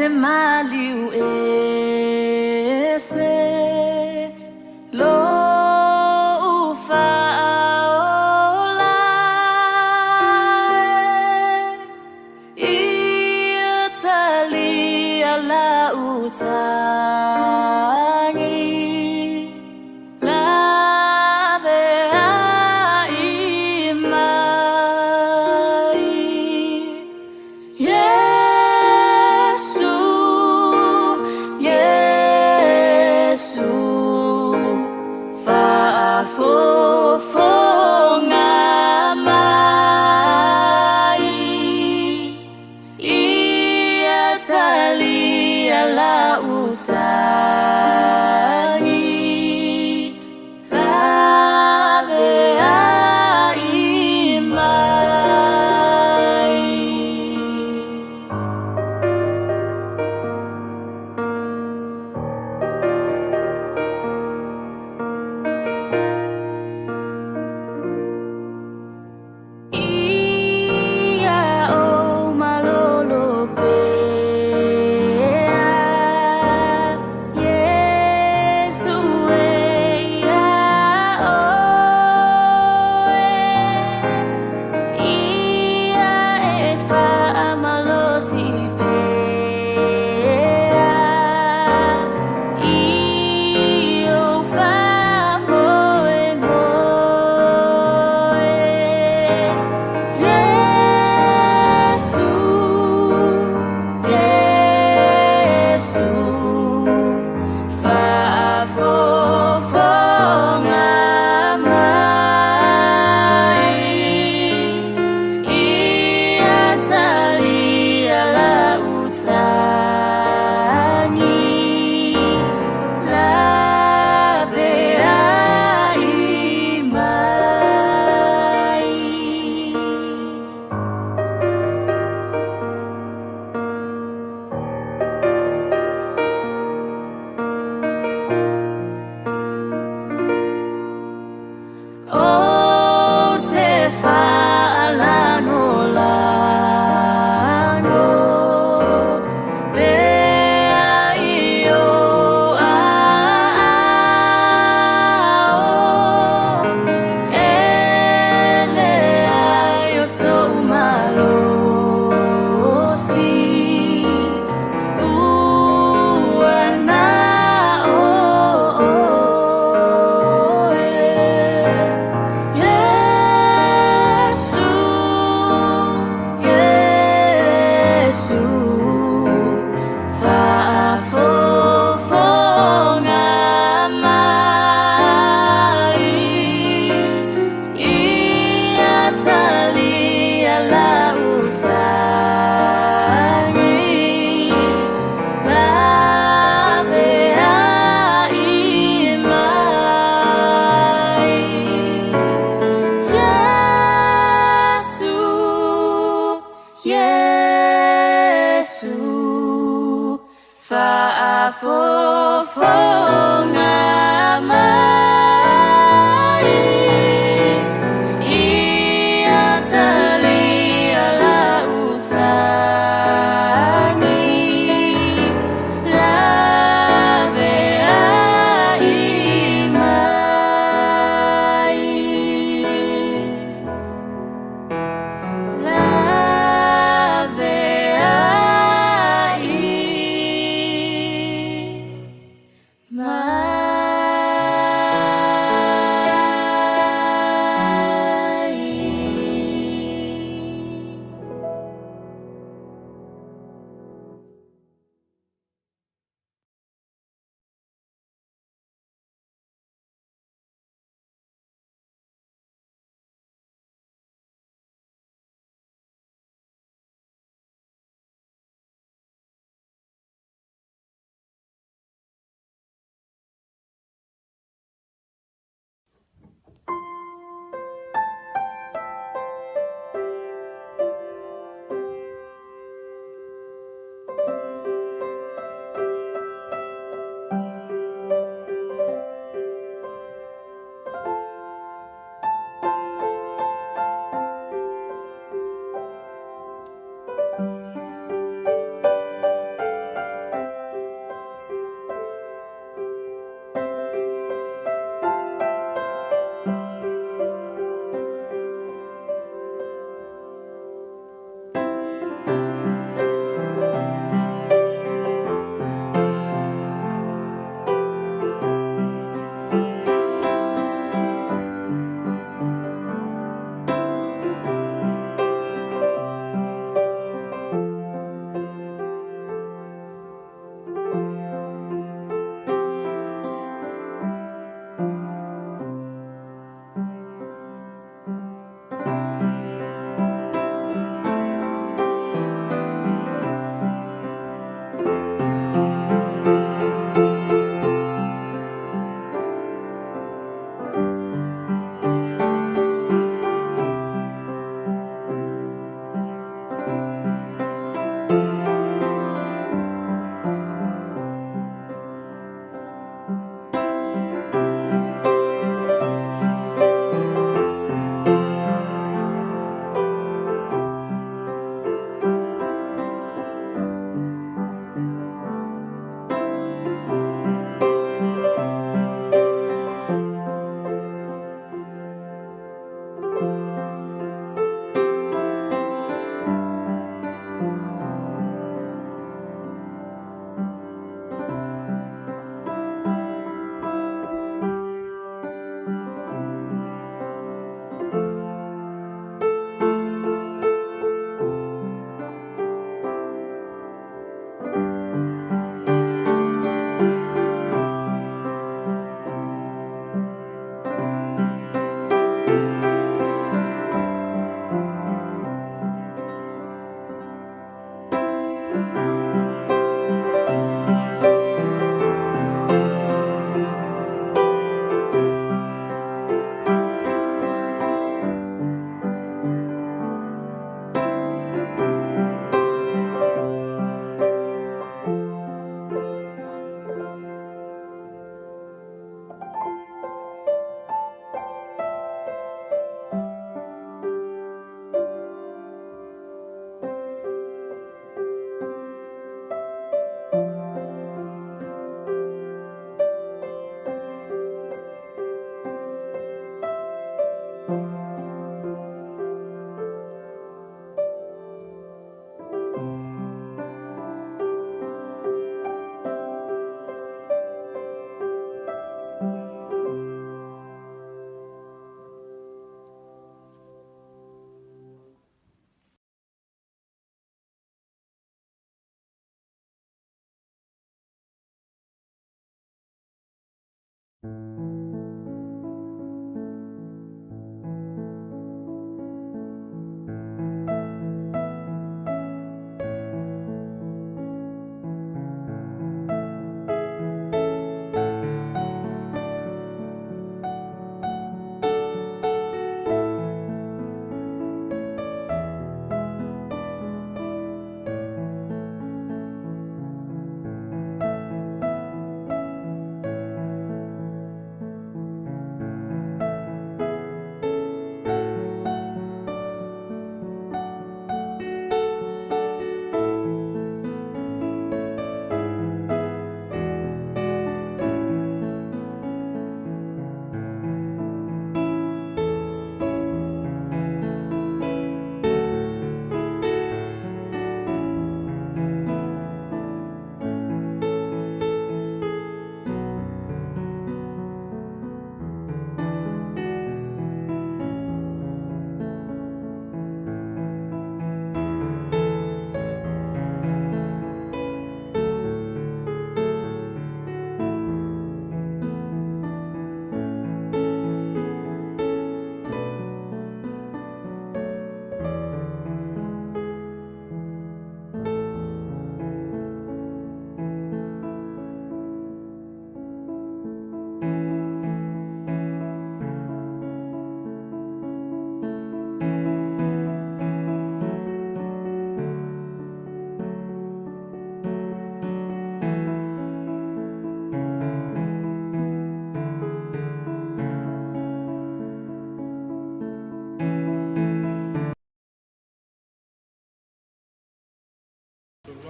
maliu ese lo ufa ola Italy ala utangi la My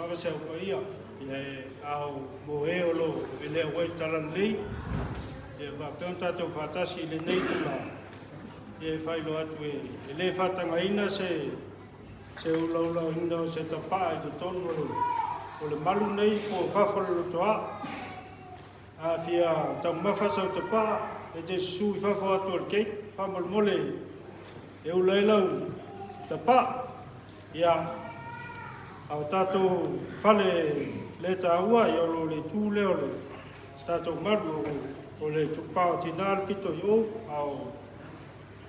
Waka se au ia, e au moe o lo, e le wai talan lei, e wa peon tatou whatasi le nei tula, e whailo atu e le whatanga ina se ulaula ina se tapa e te tonu o le malu nei po whawhara lo toa, a fia tau mawhasa o tapa, e te sui whawha atu al kei, whamal mole, e ulailau tapa, ia au tātou whale le tāua i olo le tūle o le tātou maru o le tupao tināl pito i o au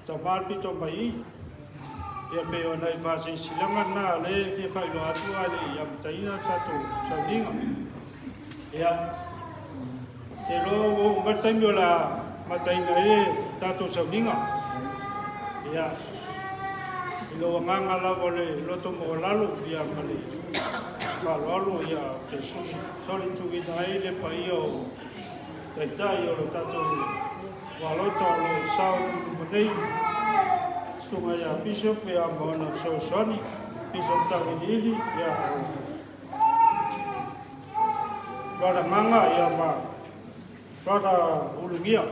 tamāl pito mai i ia pe o nei whāse silanga nā le fia whailo atua le i amtaina tātou sauninga ia te lo o mataimi o la mataina e tātou sauninga ia lo nganga lava le loto mo lalo ia male pa lalo ia te soli tu idai le pa io te tai o tato walota lo sao tu nei sunga ia piso pe a bona so soni piso tawili ia para manga ia ma para ulungia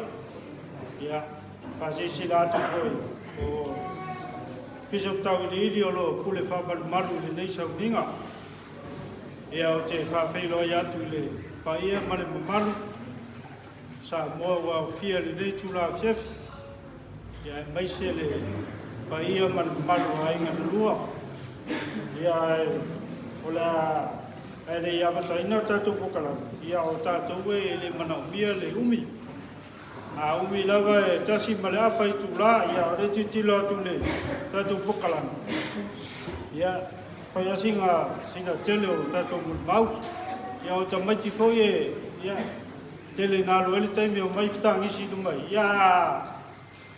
ia fasi sila tu o piso tau ili o lo kule whapal maru le nei sauninga. E au te whawhelo i atu le paia mare maru. Sa moa wau fia le nei tula fiafi. Ia e maise le paia mare maru a inga lua. Ia o la e le iawataina tātou pokala. Ia o tātou e le manaumia le umi. A umi lava e tasi male awha i tūla, ia re titilo atu le tātou pokalana. Ia whai asinga sina tele o tātou mulmau. Ia o ta maiti fōi e, ia, tele nālo ele taimi o mai whitangisi tu mai. Ia,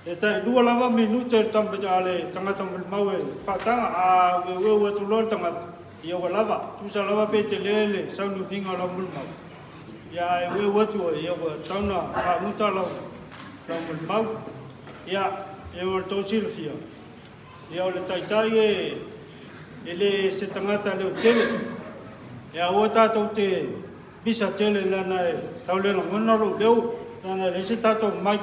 e tai lua lava minute e tampeta ale tangata mulmau e whatanga, a weu atu lor tangata. Ia wa lava, tusa lava pe te lele, saunu hinga la mulmau. Ia e weu atu o, ia wa tauna, a muta lau. Tangul mau, ia, e o tau silfia. Ia o le taitai e le se tangata leo tele. Ia o tātou te bisa tele lana e tau lena ngonaro leo, lana le se tātou mai.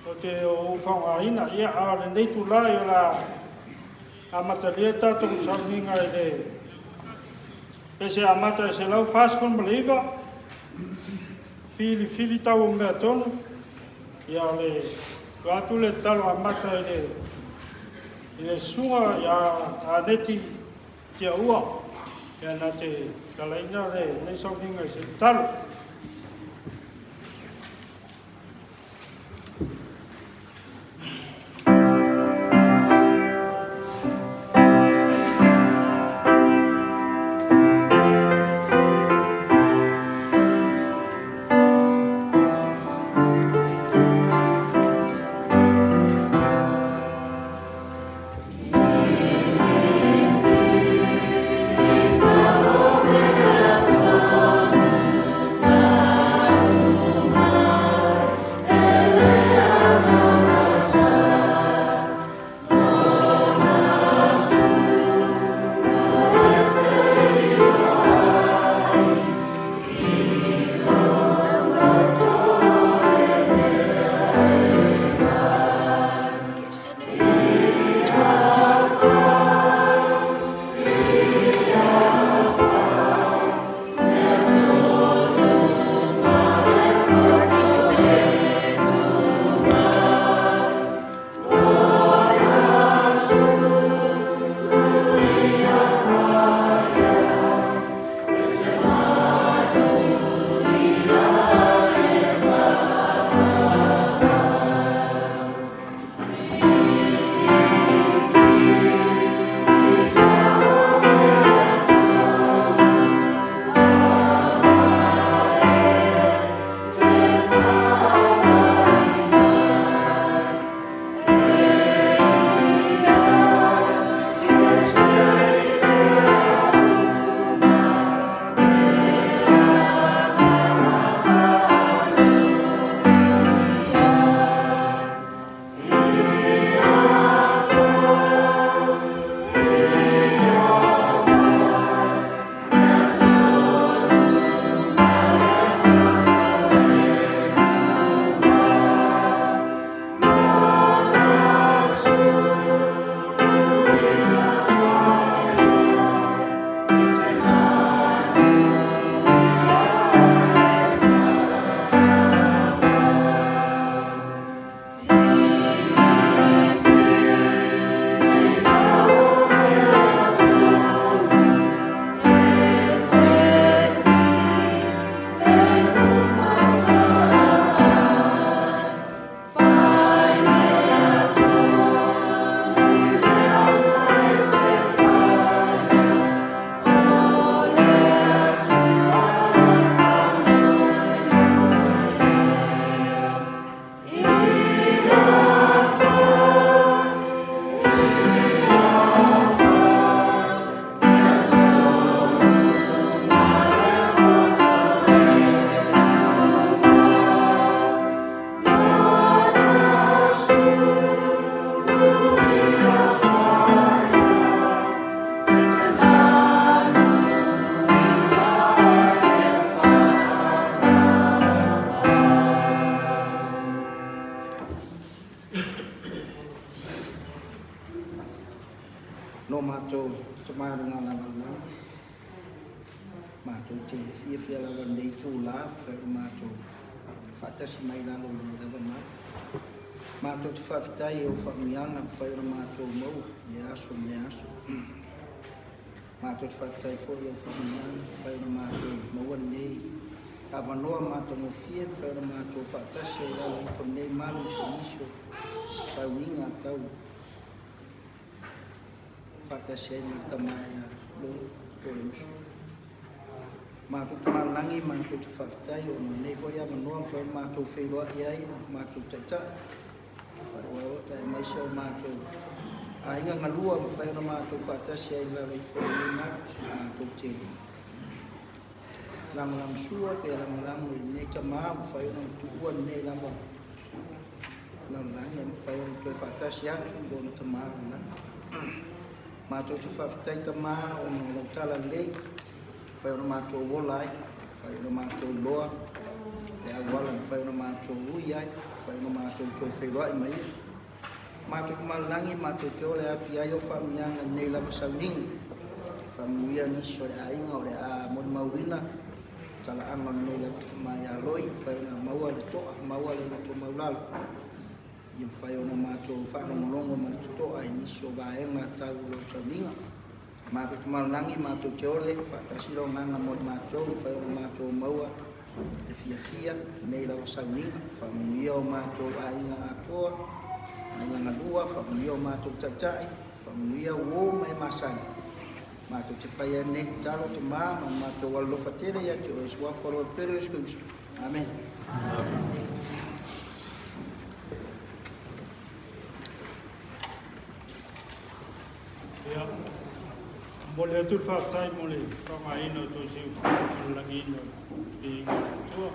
O te o whangaina, ia a le neitu la i o la amata lea tātou sauninga e le. Pese amata e se lau fast phone maliva, fili tau o mea tonu. Ia le atu le talo amata i le sunga ia a neti tia ua. Ia na te kalaina le nei sauninga i se talo. la la ma tu te fia la van dei tu la fa ma tu fata si mai la lo la ma tu te fa tai o fa miana fa ma tu mo ya so ma tu te fa tai fo o fa miana fa ma tu mo nei avanoa ma tu mo fia fa ma tu fata si la lo fa nei ma lo so fa winga tau fata si ni tamaya lo o ma tu malangi ma tu fatai o nei foi a manoa foi ma tu feiro ai ma tu tata para o tai mai so ma tu ai nga lua foi ma tu fata sei la foi ma tu te lam sua pe lam nei tama foi no tu o nei lam lang foi tu fata sia tu bon tama ma tu fatai tama o no tala le fai una mato volai fai una mato loa e agora fai una mato uiai fai una mato to fai loa mai mato malangi mato to le atu ia yo famia nei la pasauning famia ni so ai ngore a mon mawina tala anga nei la mai aloi fai una maua le to maua le to maulal i fai una mato fa no longo mato to ai ni so ba e ngata lo sauninga ma tu malangi ma tu chole pa siro manga mo ma to fa ma to maua e fia nei la sauni fa mio ma to ai na to ai na dua fa mio ma to chai fa mio wo mai masan ma tu te fa ne talo to ma to wallo fatere ya to swa for pero escus amen Boleh tu faktai boleh, ramai no tu si lagi no di tu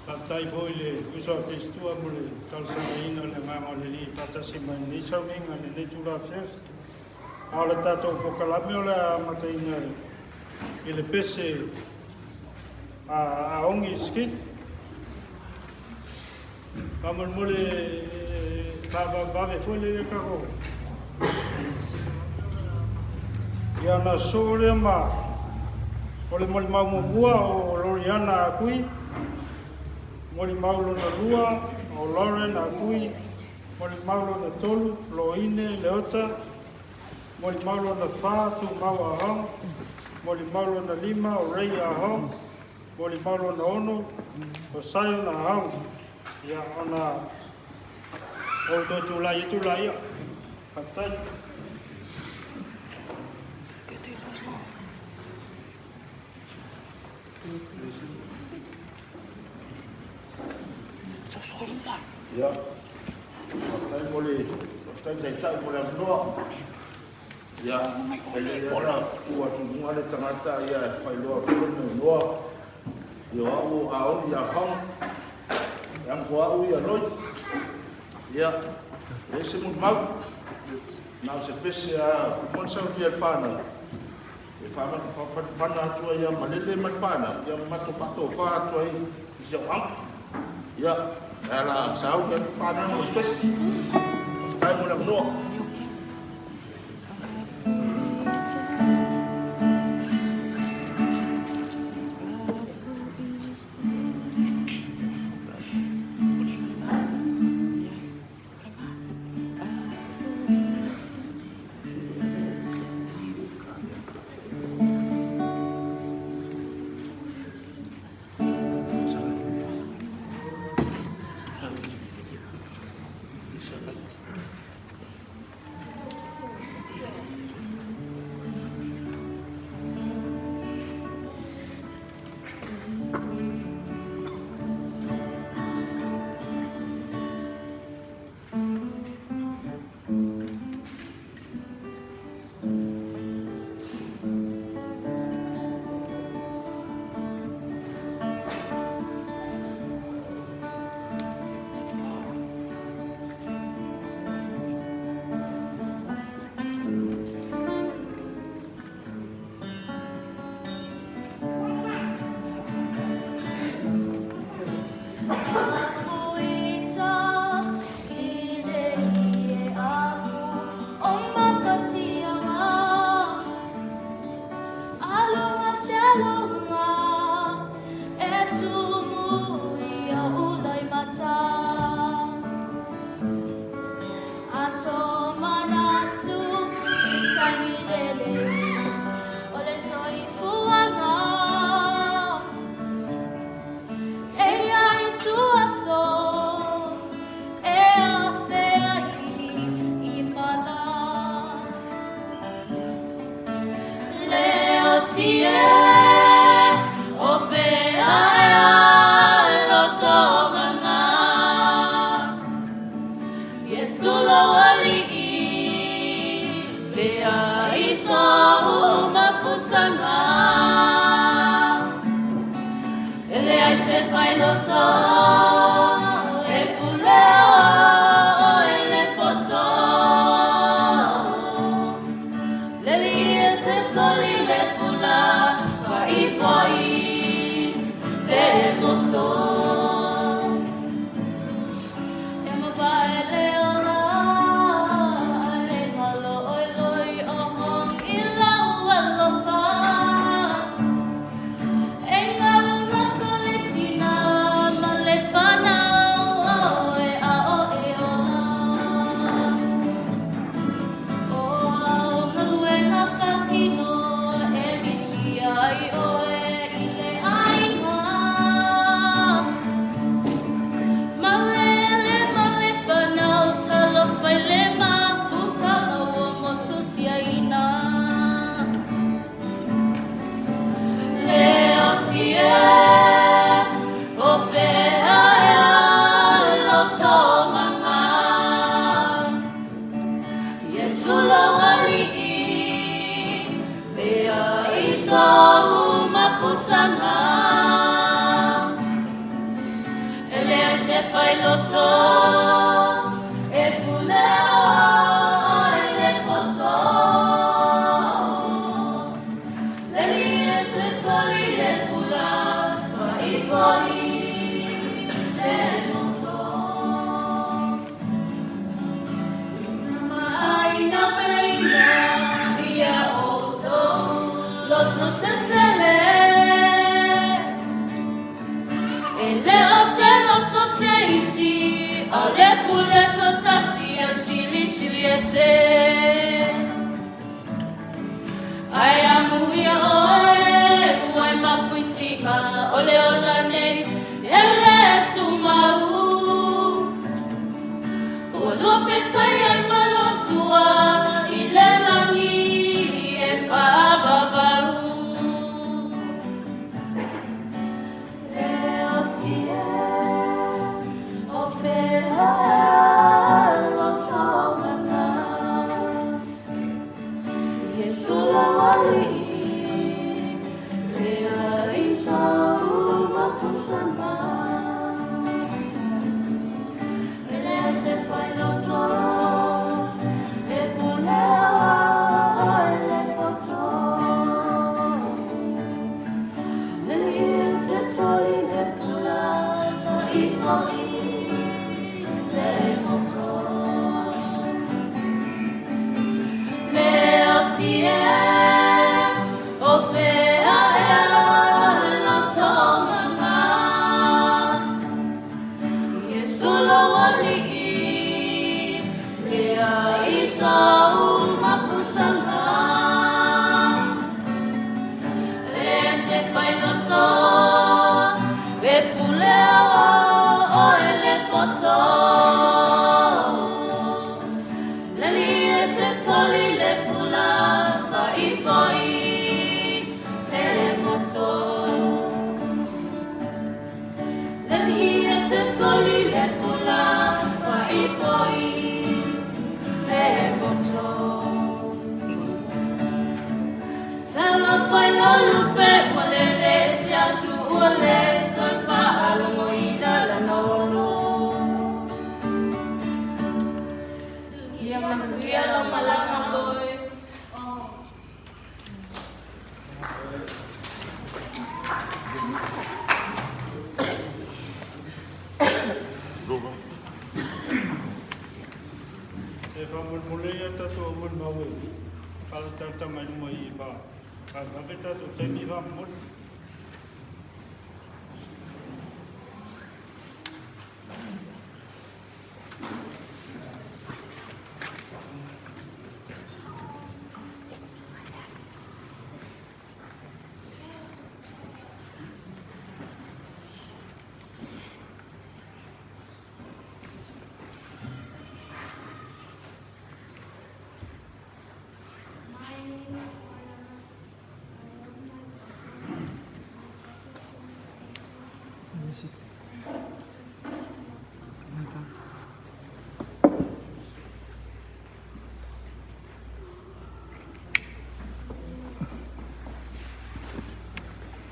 faktai boleh, usah pistua boleh, kalau sampai no le mango le tata si mani saming ane le jura fias, awal tato pokalami ola mata ina ile pese a ongi skit, kamu boleh baba boleh kau ia na sore ma ole moli mau mua o Loriana kui moli mau na lua o Lauren kui moli mau na tolu Loine Leota moli mau na fa tu mau a hong moli mau na lima o Ray a hong moli mau na ono o Sayo na hong ia ona o to tulai patai ya, saya boleh, saya tak boleh doa. Ya, saya orang kuat semua ada tengah ya, saya doa doa. Ya, aku ya hang, yang kuat ya loy. Ya, esse muito mal. Não se fez a função que ele faz. Fana tua ya malele matfana ya matopato fa tua ya ang ya ala sau kan fana mo spes tayo mo lang no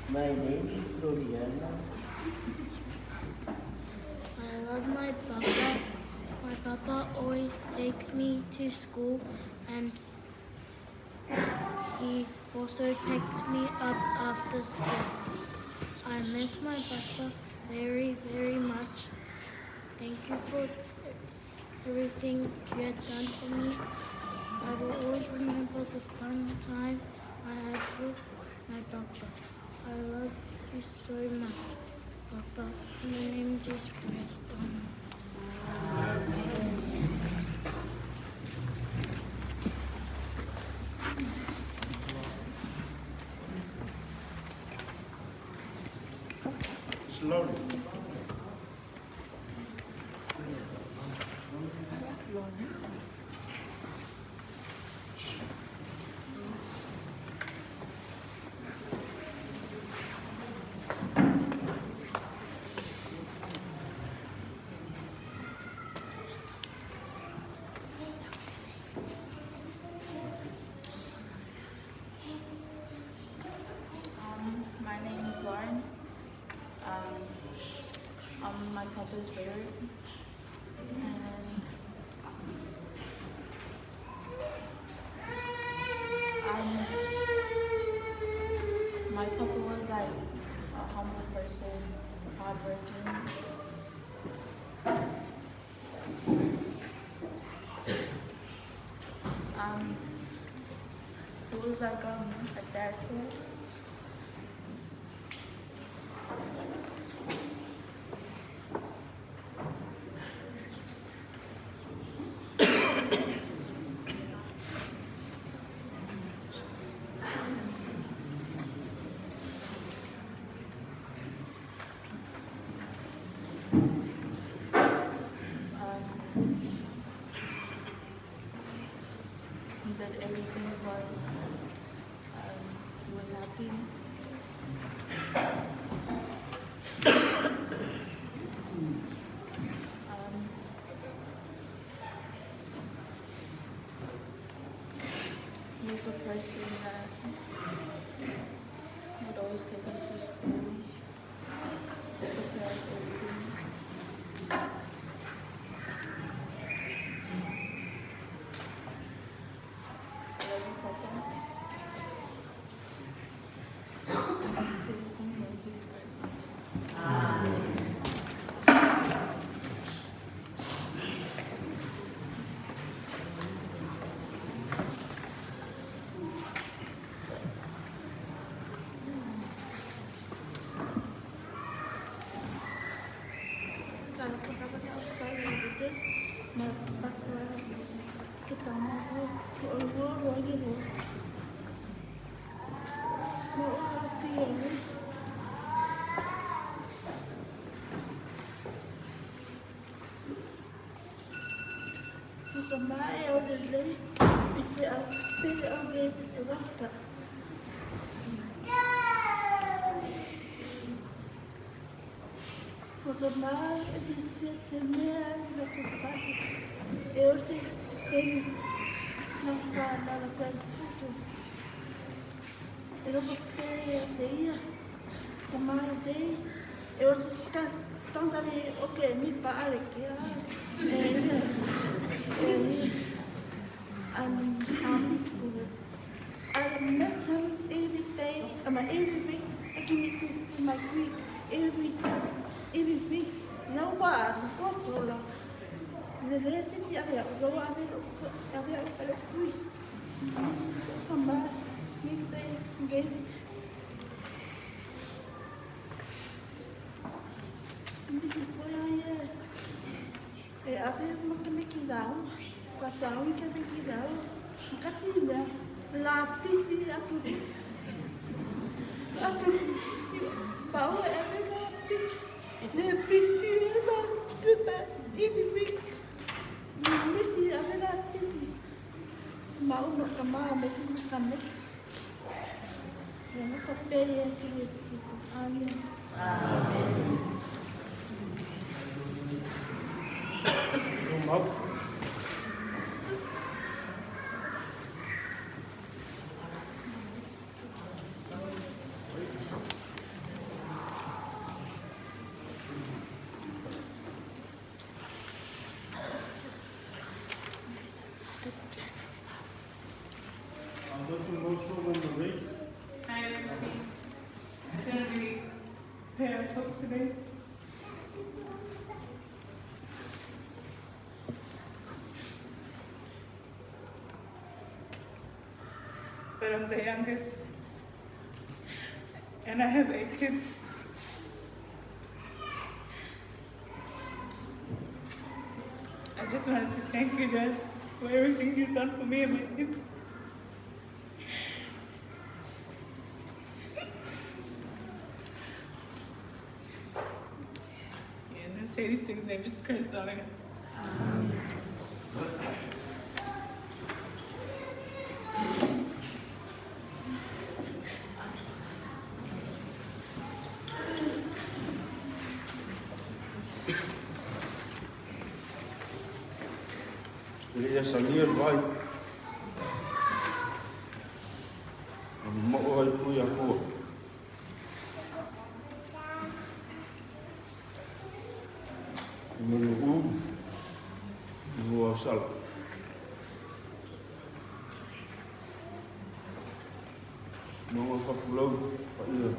My name is Floriana. I love my papa. My papa always takes me to school and he also picks me up after school. I miss my papa very, very much. Thank you for everything you had done for me. I will always remember the fun time I had with my papa. I love you so much, Papa. In the name of Jesus Christ. Slowly. My name is Lauren. I'm my papa's favorite. And my papa was like a humble person, hardworking. He was like a dad to us. That everything was happy. He was a person that would always take us to school, prepare us everything. I met him every day, every week. I give me to my week, every week. No one, no problem. The rest is the other. Go out there, come back, meet them, get it. This is what I am. A ver, no que me quedaba, pasaba y que me quedaba, catina, la piti, a tu, pau, a ver, la piti, le piti, la piti, misi, a ver, la piti, mau no camao, me tiene camé, yo no copé, y aquí, amén. mau. Ando tu mau suruh memberi. I'm gonna be pair up today. But I'm the youngest. And I have 8 kids. I just wanted to thank you, Dad, for everything you've done for me and my kids. And I say these things, they just curse, darling. Ele ia salir vai. Mo ai pui a ko. Mo mo sal. Mo fa pulau pa ia.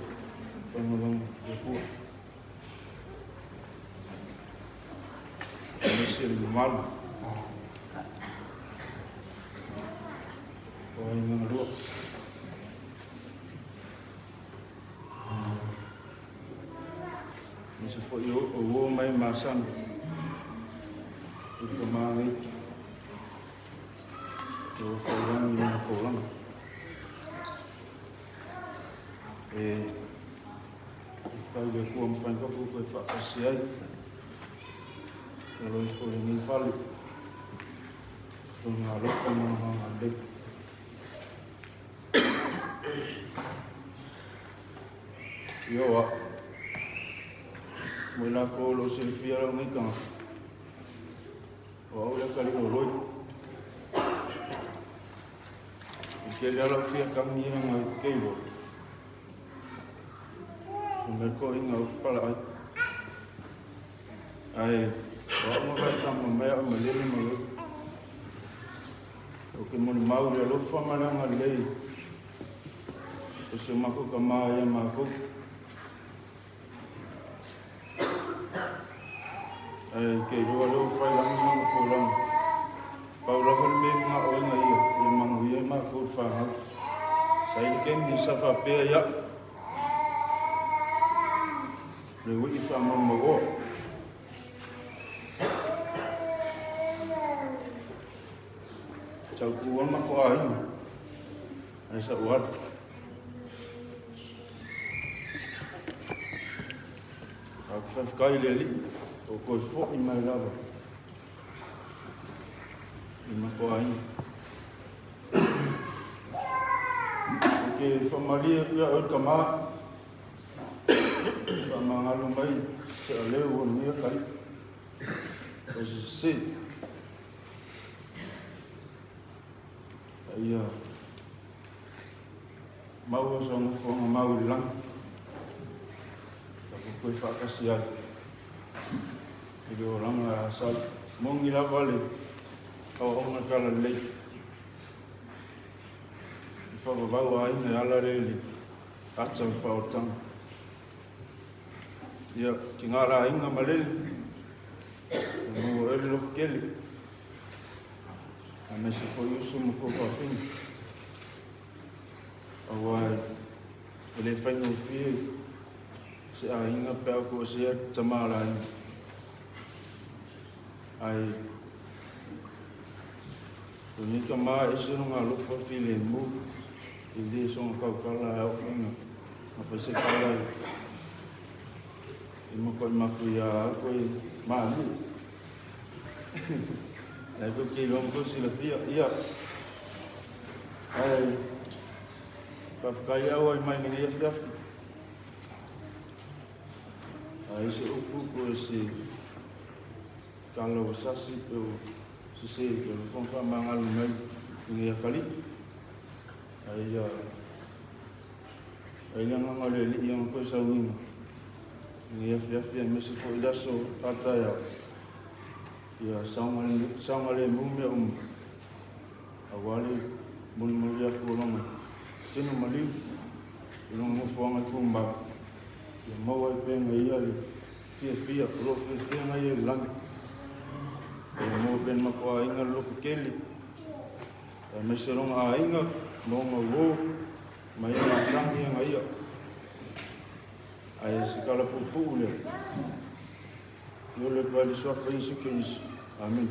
Pa mo ya ko. Ini sih malu. Oi, meu Deus. Isso foi o homem maçã. Itu kemarin. Eu falando e não falando. Kalau dia kuam fan kau kau fak kasiai. Kalau itu ni fali. Tuh ngaruh orang ada. Yo, mula ko lo selfie lang ni kang. Wow, ya kali ngoloi. Ikeli ala fia kang ni nang kebo. Mula ko inga pala ay. Ay, wow mo ba tang mamaya malili mo. Okay mo mau ya lo fa mana ngalei. Kasi mako kamaya mako. Kay lo fai lang ng fulang. Paula ko may mga oy na iyo, yung mga uya makurfa ha. Sa ikin ni sa fape ya. Lewi ifa mo. Chau kuwan makuha ay sa uwad. Ako faf kay leli. O koi fo i mai lava. I makoa ini. Ke whamaria ia o kama. Whamangalu mai. Se a leo o nia kai. As you see. Ia. Mau o songa whonga mau i lang. Ako koi whakasiai. Jadi orang asal mengira balik, orang nakala lei. Ifa bawa ini ala reli, kacau fautang. Ya, tinggal inga malel, mau elok keli. Ame si koyu sumu ko kafin. Awai, boleh fanya ufi. Si inga pe aku siat tamala ini. Ai Kuni kama isi nunga lufa fili mu Ili songa kau kala au finga Mafase kala Imu koi maku ya koi mali Ai ko kilong ko sila fia Ia Ai Kafkai au ai mai ngini yaf Ai si upu ko isi Kalau sasi tu sisi tu fungfa mangal mai ni kali. Ayah yang ngale yang ko sawin. Ni ya mesti fo idaso tata ya. Ya sangale mumia awali mulmulia kulong. Tino mali ulong mo fo ngai kumba. Ya mau ai pe ngai ali. Fia pro fia ngai lang. Ya mau ben mako inga lo keli. Ya meserong inga mo wo mai na sang yang ngai. Ai sekala pupu le. Yo le pa di sua Yesu Kristus. Amin.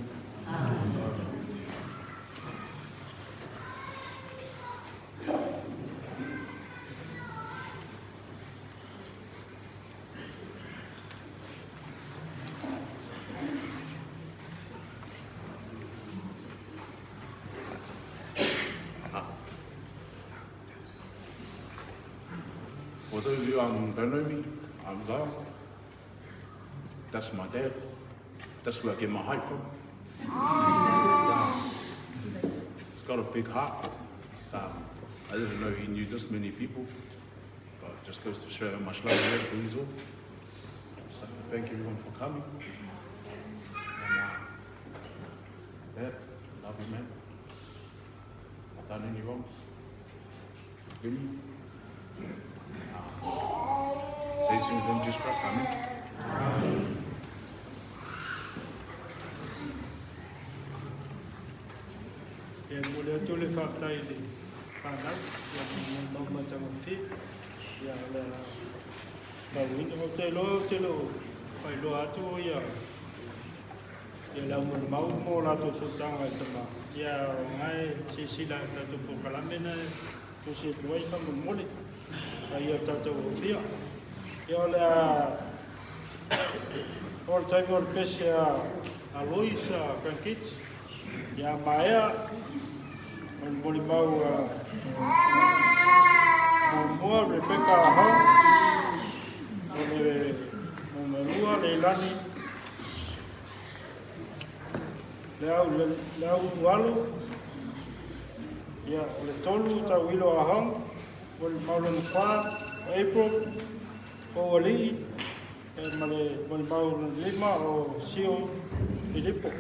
For those of you who don't know me, I'm Zara. That's my dad. That's where I get my height from. He's got a big heart. I didn't know he knew this many people, but it just goes to show how much love he had for you all. So thank everyone for coming. And Dad, love you, man. I've done any wrong. Forgive me. Say things don't just cross, amen. Ya boleh tu le fakta ini. Pandang yang mau macam fit. Ya la. Lalu ini mau telo. Pai lo atu ya. Ya la mau la tu sutang sama. Ya ngai sila tu pokalamena tu si tuai kan mole. Ayah tatu dia. Ya la. All time all pesia Aloisa Kankits. Ya Maya. Boleh mau mau Rebecca Hong, boleh Menua Leilani, lau walu, ya oleh tolu tawilo Hong, boleh mau lupa April, Kowali, boleh mau lima o Sio Filipo.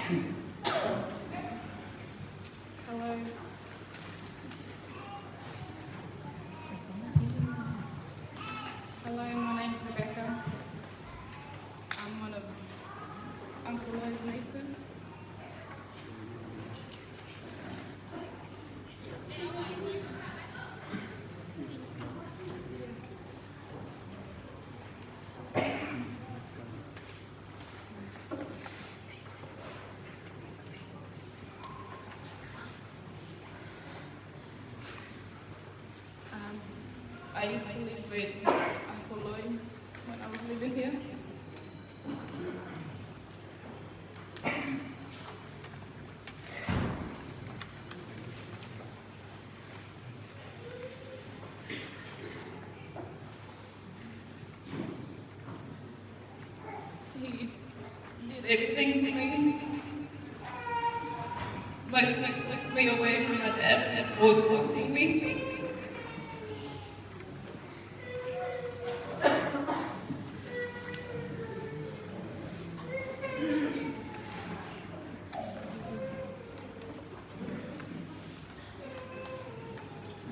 Hello. Hello, my name's Rebecca. I'm one of Uncle Lo's nieces. I used to live with Uncle Lloyd when I was living here. He did everything for me. Mostly took me away from my dad and always watching me.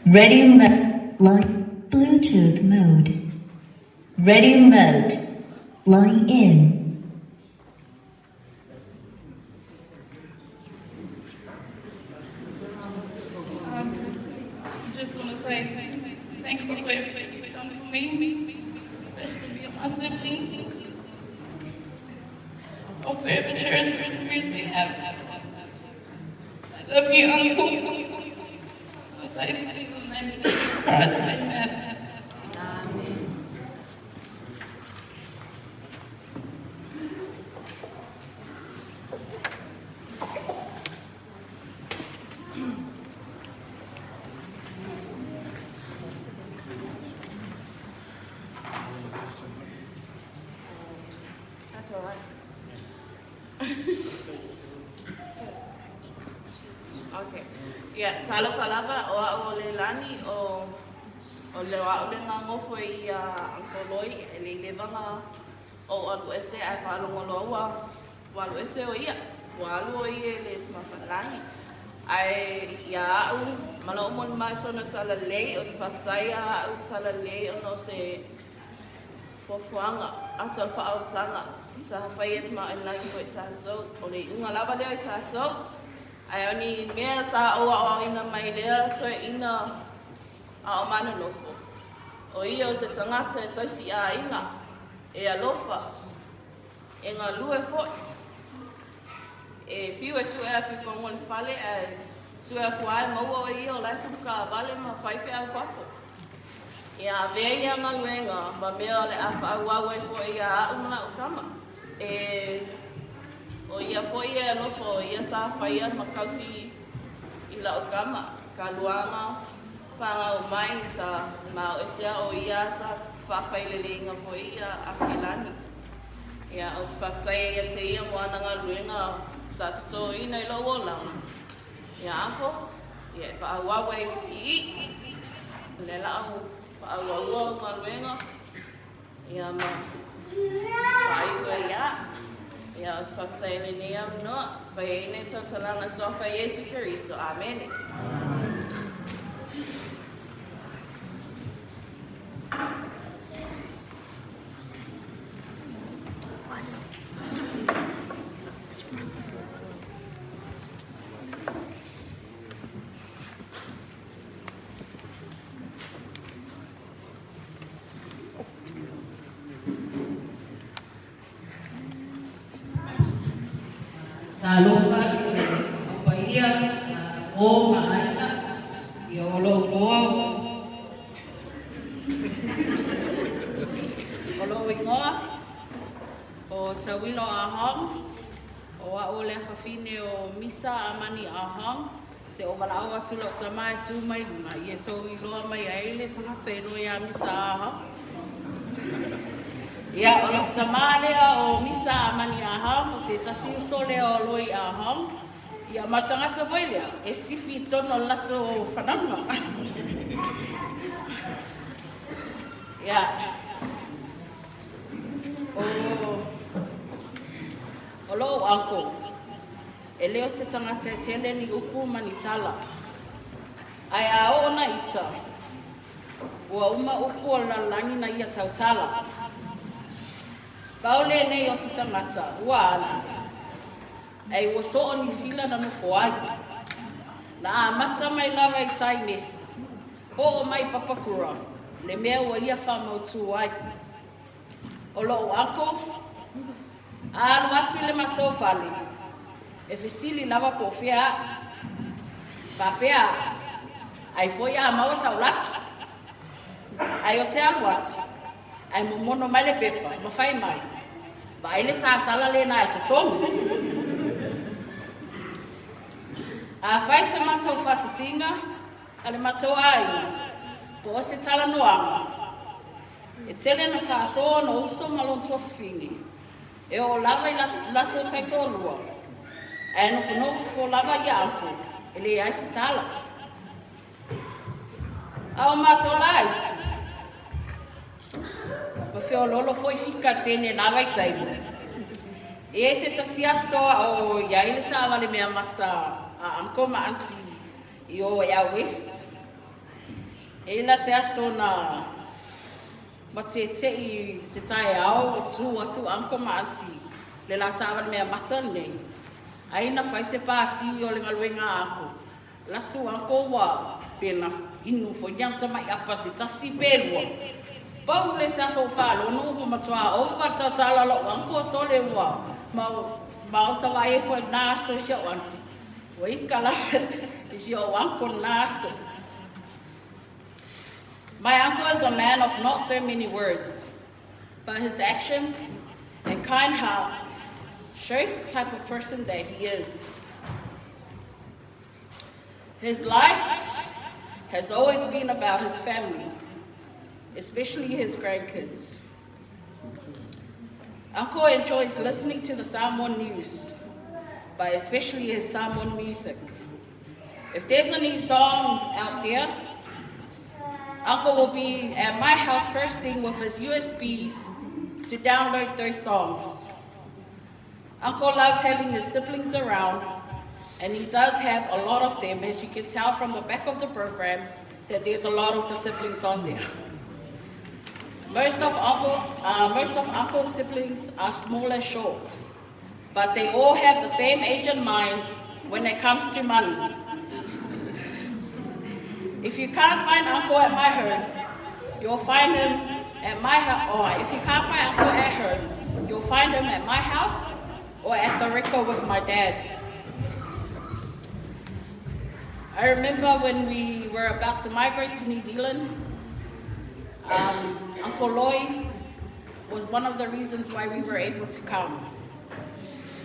Ready mode, line, Bluetooth mode. Ready mode, line in. Just want to say thank you for everything you've done for me, especially my siblings. I'll forever cherish the memories we have. I love you, Uncle. I'll say this in the name of Jesus Christ. Amen. That's all right. Okay. Yeah, talo palava o le lani o le wa le nga ngofo I Uncle Lloyd e le levanga o alu ese ai whalongo loa walu ese o ia walu o ia le tmawhalani ai ia au malo mon mai tona tala lei o te whawhaya au tala lei o no se fofuanga atal whaautanga sa hawhai e tma e nai ko e tātou o le unga lava leo e tātou ai oni mea sa o ina mai lea so ina a o mana lofo o ia o se tangata e tausi a inga e alofa e ngā lue fo e fiu e su e api kongo le fale e su e apu ai maua o ia o lai fuka vale ma whaife au whafo e a vea ia ngā luenga ma mea le awha au au e fo ia a umana o kama e o ia fo ia lofo ia sa whaia ma kausi I la o kama ka luanga whanga o mai sa ma o esea o ia sa whawhailele fo ia a kilani ia o te whawhai ia te ia moana ngā luenga sa tato ina I lau o launa ia anko ia whaawawe I le lau whaawaua ngā luenga ia ma whaiua ia ia o te whakataile nei am noa, te whai eine tautalanga sofa Iesu Kiriso. Amen. Talofa o paia o maaina I o lo foa o lo ingoa o tawilo a hong o a o le whawhine o misa a mani a hong se o wala awa tulo tamai tu mai luna I e tau I loa mai a ele tangata I loa ia misa a hong ia o lo tamalea o misa a mani a hong o se tasi sole o loi a hong ia matangata vai lea e sifi tono lato whananga ia o lo uncle e leo se tangata e tele ni upu manitala. Ai a ona ita, ua uma upu o la langi na ia tautala. Paole nei o se tangata, ua ana. Ai ua so o New Zealand anu foai. Na a masa mai lava i tai mesi. Ho o mai papakura, le mea ua ia whamautu ai. O lo ako, a alu atu le matou fale. E fesili lava po fea, pa fea, ai foi a maua saulaki. Ai o te alu atu, ai momono mai le pepa, ma fai mai. Ba ai le tā sala le na e totongu. A fai se matou whatasinga, a le matou aina, po o se tala noanga. E tele na whaasoa no uso malon tofini. E o lava i lato taitolua. E no whanogu fo lava i anko, e le ai se tala. A o matou laiti. Ma whio lolo foi fika tene lava i taimu. E se tasia soa o iaile ta wale mea mata a anko ma anti i o Air West. E la se aso na ma te i se tae au o tu atu anko ma anti le la ta wale mea mata nei. Aina fai se pāti o le ngaluenga ako. Latu anko wa pena inu fo nyanta mai apa se tasi pelua. Pau le sa so falo no mo matua o va tala lo anko so le wa ma o sa vai fo na so sha wansi o ikala is o anko na so. My uncle is a man of not so many words, but his actions and kind heart shows the type of person that he is. His life has always been about his family, especially his grandkids. Uncle enjoys listening to the Samoan news, but especially his Samoan music. If there's a new song out there, Uncle will be at my house first thing with his USBs to download those songs. Uncle loves having his siblings around, and he does have a lot of them, as you can tell from the back of the program that there's a lot of the siblings on there. Most of Uncle's siblings are small and short, but they all have the same Asian minds when it comes to money. If you can't find Uncle at my home, you'll find him at my house, or if you can't find Uncle at home, you'll find him at my house or at the Rico with my dad. I remember when we were about to migrate to New Zealand, Uncle Loy was one of the reasons why we were able to come,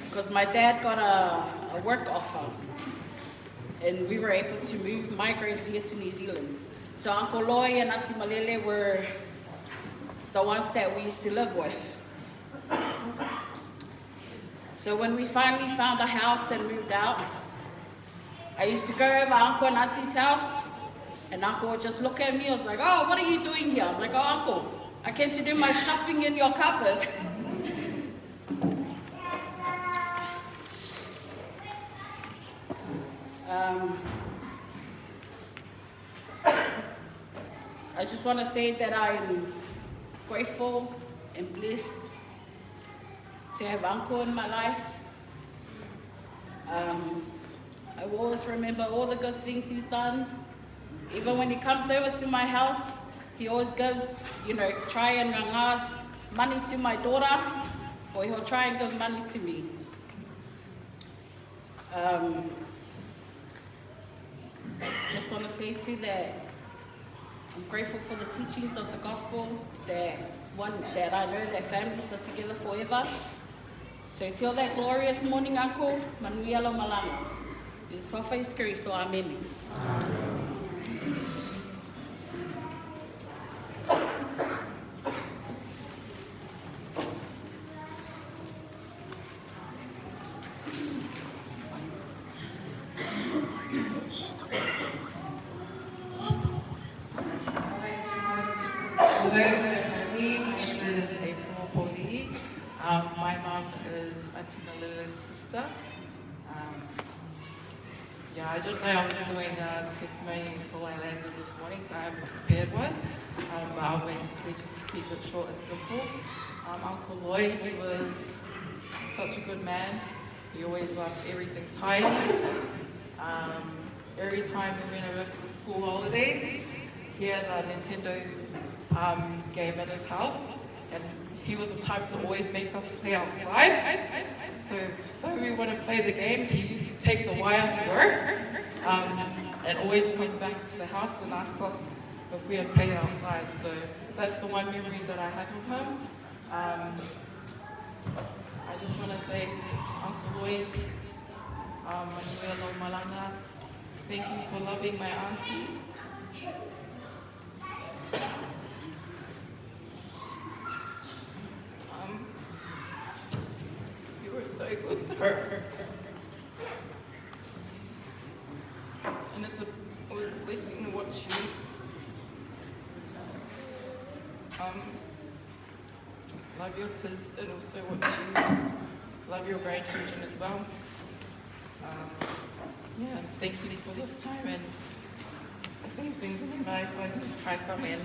because my dad got a work offer and we were able to migrate here to New Zealand. So Uncle Loy and Auntie Malele were the ones that we used to live with. So when we finally found a house and moved out, I used to go over Uncle and Auntie's house, and Uncle would just look at me. I was like, "Oh, what are you doing here?" I'm like, "Oh, Uncle, I came to do my shopping in your cupboard." I just want to say that I'm grateful and blessed to have Uncle in my life. I will always remember all the good things he's done. Even when he comes over to my house, he always goes, try and ranga money to my daughter, or he'll try and give money to me. Just want to say too that I'm grateful for the teachings of the gospel, that I know that families are together forever. So till that glorious morning, Uncle, manuialo malanga. In sofa iskeri, so amen. My mom is Auntie Malula's sister. Yeah, I didn't know I was doing a testimony until I landed this morning, so I haven't prepared one. But I'll basically just keep it short and simple. Uncle Lloyd, he was such a good man. He always loved everything tidy. Every time we went over for the school holidays, he had a Nintendo game at his house, and he was the type to always make us play outside. So we wouldn't play the game. He used to take the wire to work, and always went back to the house and asked us if we had played outside. So that's the one memory that I have of him. I just want to say, Uncle Lloyd, Manuel Malanga, thank you for loving my auntie. You were so good to her. And it was a blessing to watch you. Love your kids and also watch you. Love your grandchildren as well. Yeah, thank you for this time, and I say things in my eyes, so I just try some in.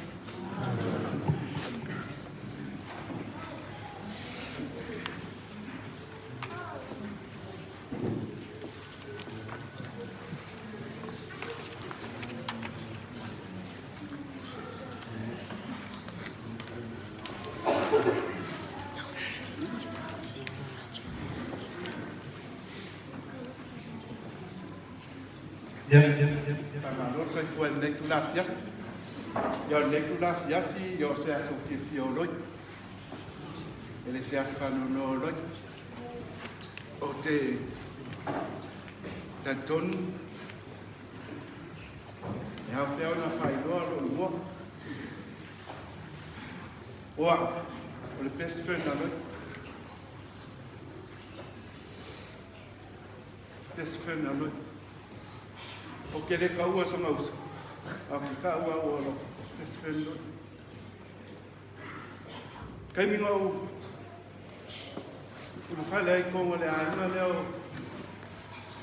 Lo sai fu nei tu las ya. Yo nei tu las ya si yo se aso ki fiolo. Ele se asfa no lo. O te tanton ya peo na fai lo mo. Oa, o le best friend na lo. Best friend na lo. O ke le kaua sa ngausa. A ki kaua o lo. Best friend lo. Kai mi ngau. Ulu whale ai kongo le aina leo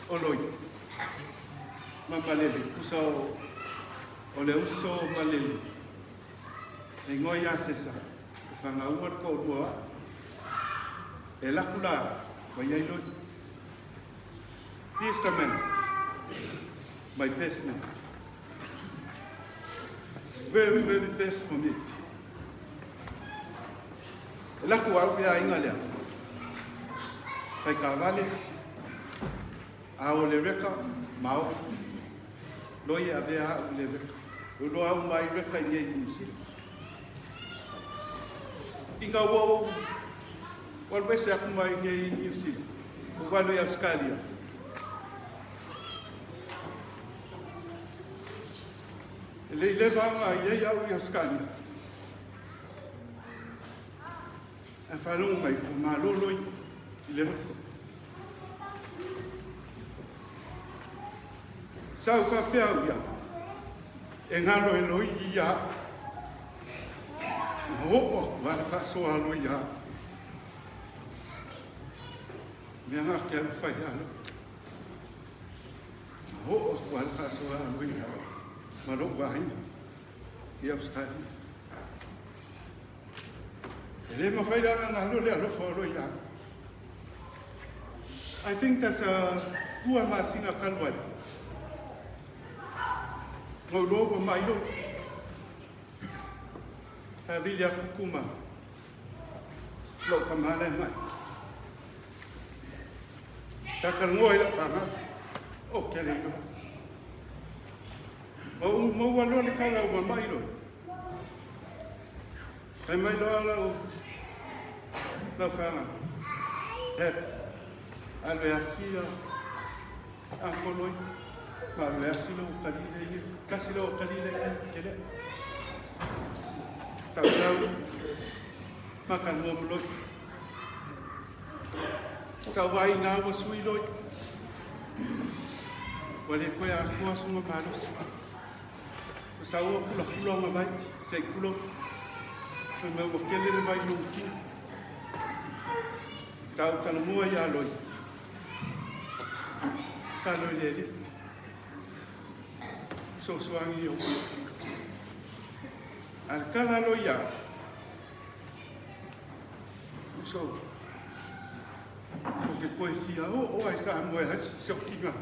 o loi. Mamalele. Kusa o le uso malele. E ngoi a sesa. E whanga uar ko rua. E lakula. Wai ai loi. Testament. My best man. Very, very best for me. Laku au pia inga lea. Kai ka vale. A o le reka, mao. Loi a vea o le reka. O lo au mai reka i ei musi. Inga wau. Wal wese aku mai i ei musi. O walu i Australia. Le levanga ia au i Australia. A whanonga mai ko maloloi i le reko. Sau ka pea ia. E ngaro e loi i ia. Ho, wala ka soa loi ia. Mea ngā ke alu whai alo. Ho, wala ka soa loi ia. Malo wahin. I Australia. Ele ma fai dana na lo le alo fo ia. I think that's a kua masinga kalwai. Ngau logo mai lo. Ta vilia kukuma. Lo kamale mai. Ta kalngoi la fanga. O kele ko. Mau walo le kala o mai lo. Kai mai lo la fanga. Alve asia a koloi. Alve asilo kalile, kasilo kalile kele. Kau makan mo lo. Kau vai na o sui lo. Wale ko ya ko asuma malos. Sawo fulo ma vai, sei fulo. Me mo kele le vai no ki. Kau kana mo ya lo. Kalo lele. So suangi yo. Al kala lo ya. So. Porque poesia o ai sa mo ha so kinga.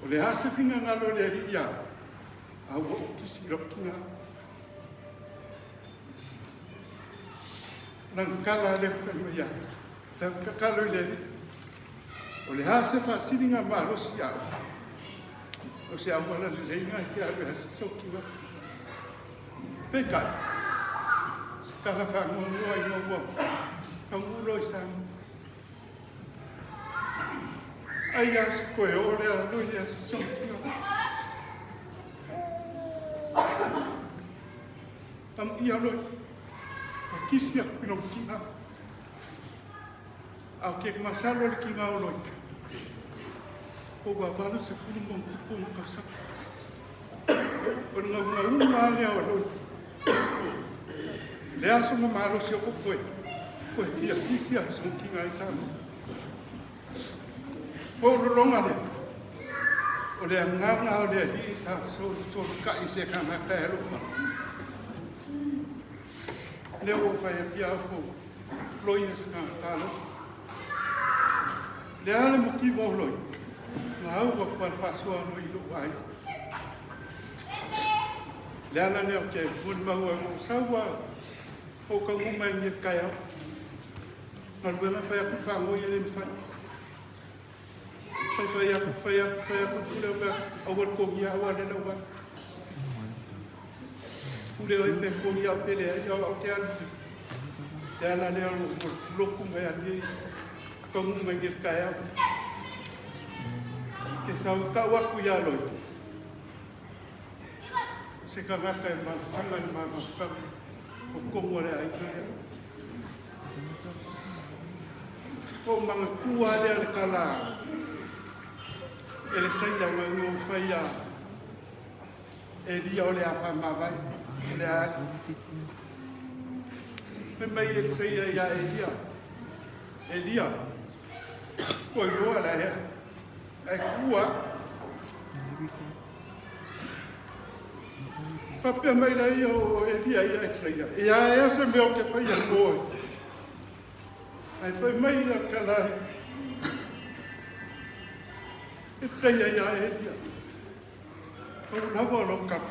O le hasa finga ngalo le ya. Au o kisi ro kinga. Nang kala le fa ya. Ta kalo le. O le hasa fa silinga ma lo sia. O se amala le nga ki a le so kinga. Peka. Kala fa mo ai mo. Kamu lo isang ayas koe ore a lo ia so tam ia lo kisia pino kinga a ke masalo le kinga lo ko ba valu se fulu mo ko ka sa ko nga le a lo le aso mo malo se ko koe Pues tía, son quien hay sano. Por ronga le. O le nganga o le di sa so ka ise kana ka lo ma. Le o fa ya pia ko. Floyes ka ta lo. Le ale motivo lo. Na o ko fa so no i lo ai. Le ala le o ke fun ma o sa wa. O ka mo mai ni ka ya. Nal buena fai aku fango ia le fai. Fai aku pula ba awal ko ia awal le wa. Pula oi pe ko ia pele ia o ke an. Ya la le lo ku mai ani ko mu mai ke kaya. Ke sa ka wa ku ia lo. Se ka ga ka ma fanga ma ka ko mo le ai ke. Ko mga kuwa de al kala ele saya ngango faya e dia ole afa mavai le a me mai ele saya ya elia ko yo ala he ai kuwa fa pe mai la yo elia ya saya ya se me o ke faya ko ai foi mai la kala e sei ya elia o na volo kap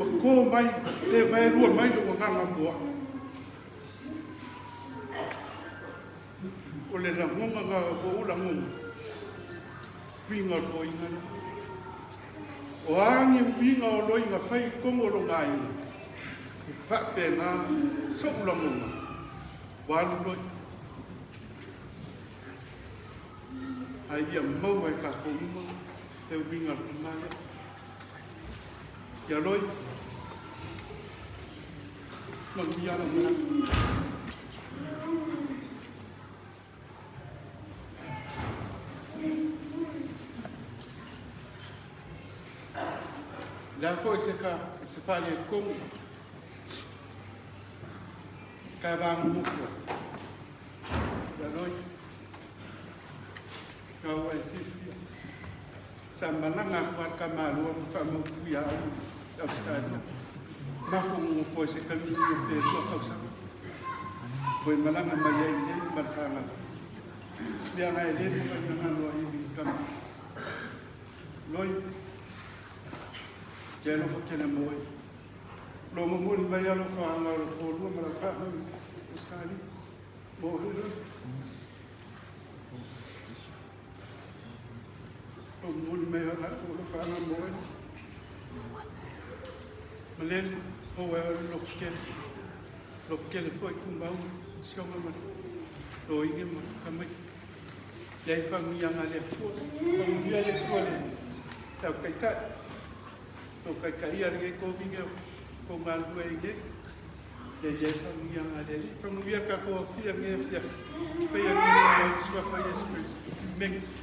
ma ko mai e vai ru mai do nganga mo o le la ngonga ga o la ngonga pinga ko inga o angi pinga o loinga fai kongo lo ngai fa pena so lo ngonga walu lo ai dia mau ai ka ko mo te pinga ko mai ya loi no dia la mo la foi se fale com cavang muco da noite kau ai sifia sambalanga kwa kamalu famu ya Australia maku foi se caminho de sua causa foi malanga mai ni markanga dia ngai le ni ngalo ni kam loi ya lo fakena moi lo mo mai lo fa ngalo ko lo mara fa Australia mo lo Omul mea la ula whana moe. Malen o ea lopkele foi kumbau sioma ma o inge ma kamai. Iai whangianga le fua. Whangia le fua le tau kaikai. Tau kaikai arge ko vinga ko ngalua inge. Iai whangianga le. Whangia ka ko fia nge fia. Whaia nge sua whaia spes. Meng.